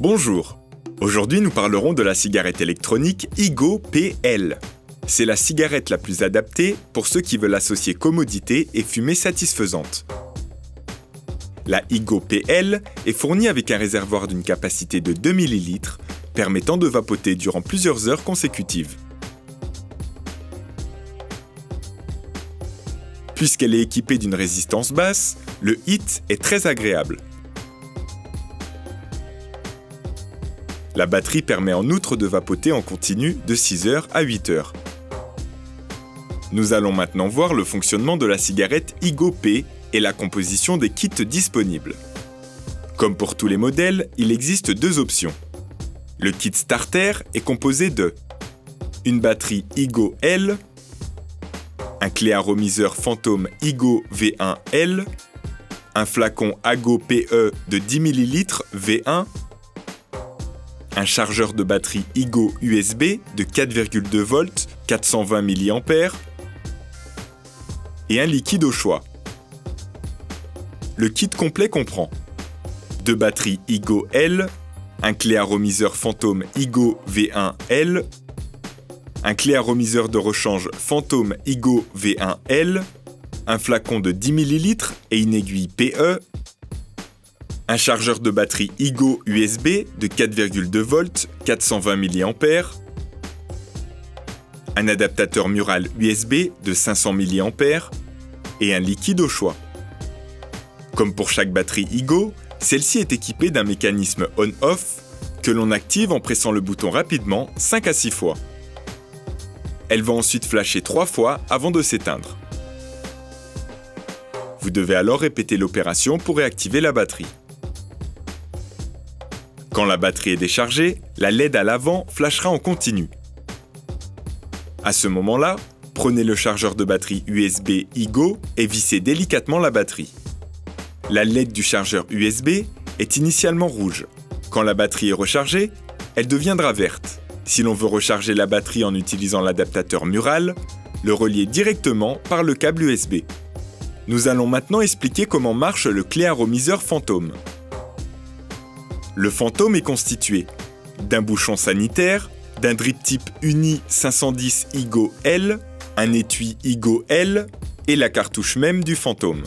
Bonjour, aujourd'hui nous parlerons de la cigarette électronique Igo PL. C'est la cigarette la plus adaptée pour ceux qui veulent associer commodité et fumée satisfaisante. La Igo PL est fournie avec un réservoir d'une capacité de 2 ml, permettant de vapoter durant plusieurs heures consécutives. Puisqu'elle est équipée d'une résistance basse, le hit est très agréable. La batterie permet en outre de vapoter en continu de 6h à 8h. Nous allons maintenant voir le fonctionnement de la cigarette Igo P et la composition des kits disponibles. Comme pour tous les modèles, il existe deux options. Le kit starter est composé de une batterie Igo L, un clé aromiseur Phantom Igo V1L, un flacon Ago PE de 10 ml V1, un chargeur de batterie Igo USB de 4,2 volts 420 mA et un liquide au choix. Le kit complet comprend deux batteries Igo L, un clé aromiseur Phantom Igo V1L, un clé aromiseur de rechange Phantom Igo V1L, un flacon de 10 ml et une aiguille PE, un chargeur de batterie Igo USB de 4,2 volts 420 mA, un adaptateur mural USB de 500 mA et un liquide au choix. Comme pour chaque batterie Igo, celle-ci est équipée d'un mécanisme on-off que l'on active en pressant le bouton rapidement 5 à 6 fois. Elle va ensuite flasher 3 fois avant de s'éteindre. Vous devez alors répéter l'opération pour réactiver la batterie. Quand la batterie est déchargée, la LED à l'avant flashera en continu. À ce moment-là, prenez le chargeur de batterie USB Igo et vissez délicatement la batterie. La LED du chargeur USB est initialement rouge. Quand la batterie est rechargée, elle deviendra verte. Si l'on veut recharger la batterie en utilisant l'adaptateur mural, le relier directement par le câble USB. Nous allons maintenant expliquer comment marche le clé aromiseur Phantom. Le Phantom est constitué d'un bouchon sanitaire, d'un drip type uni 510 Igo L, un étui Igo L et la cartouche même du Phantom.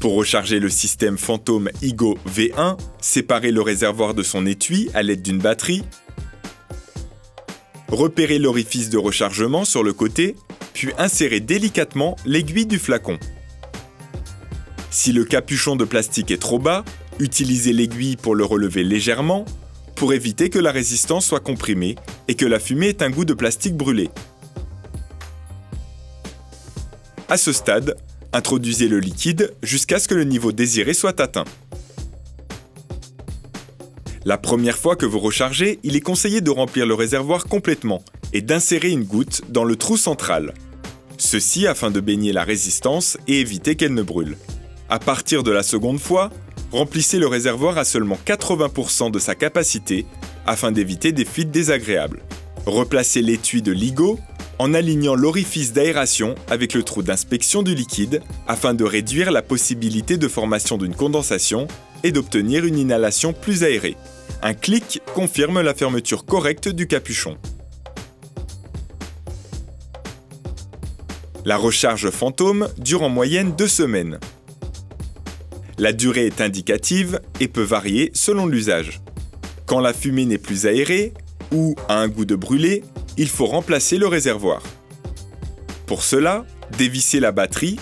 Pour recharger le système Phantom Igo V1, séparez le réservoir de son étui à l'aide d'une batterie, repérez l'orifice de rechargement sur le côté, puis insérez délicatement l'aiguille du flacon. Si le capuchon de plastique est trop bas, utilisez l'aiguille pour le relever légèrement pour éviter que la résistance soit comprimée et que la fumée ait un goût de plastique brûlé. À ce stade, introduisez le liquide jusqu'à ce que le niveau désiré soit atteint. La première fois que vous rechargez, il est conseillé de remplir le réservoir complètement et d'insérer une goutte dans le trou central. Ceci afin de baigner la résistance et éviter qu'elle ne brûle. À partir de la seconde fois, remplissez le réservoir à seulement 80% de sa capacité afin d'éviter des fuites désagréables. Replacez l'étui de l'Igo en alignant l'orifice d'aération avec le trou d'inspection du liquide afin de réduire la possibilité de formation d'une condensation et d'obtenir une inhalation plus aérée. Un clic confirme la fermeture correcte du capuchon. La recharge Phantom dure en moyenne 2 semaines. La durée est indicative et peut varier selon l'usage. Quand la fumée n'est plus aérée ou a un goût de brûlé, il faut remplacer le réservoir. Pour cela, dévissez la batterie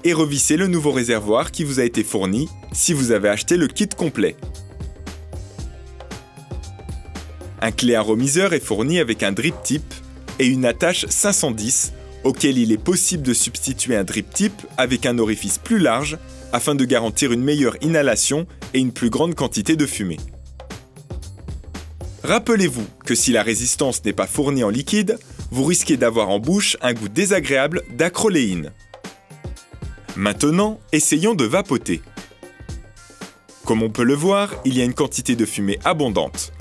et revissez le nouveau réservoir qui vous a été fourni si vous avez acheté le kit complet. Un clé aromiseur est fourni avec un drip type et une attache 510 auquel il est possible de substituer un drip type avec un orifice plus large afin de garantir une meilleure inhalation et une plus grande quantité de fumée. Rappelez-vous que si la résistance n'est pas fournie en liquide, vous risquez d'avoir en bouche un goût désagréable d'acroléine. Maintenant, essayons de vapoter. Comme on peut le voir, il y a une quantité de fumée abondante.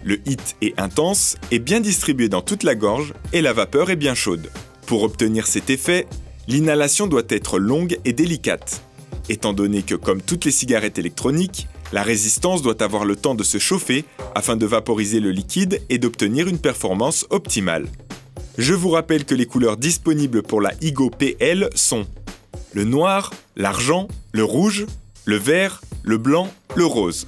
Le hit est intense et bien distribué dans toute la gorge et la vapeur est bien chaude. Pour obtenir cet effet, l'inhalation doit être longue et délicate. étant donné que, comme toutes les cigarettes électroniques, La résistance doit avoir le temps de se chauffer afin de vaporiser le liquide et d'obtenir une performance optimale. Je vous rappelle que les couleurs disponibles pour la Igo PL sont le noir, l'argent, le rouge, le vert, le blanc, le rose.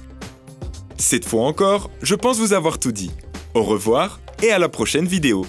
Cette fois encore, je pense vous avoir tout dit. Au revoir et à la prochaine vidéo.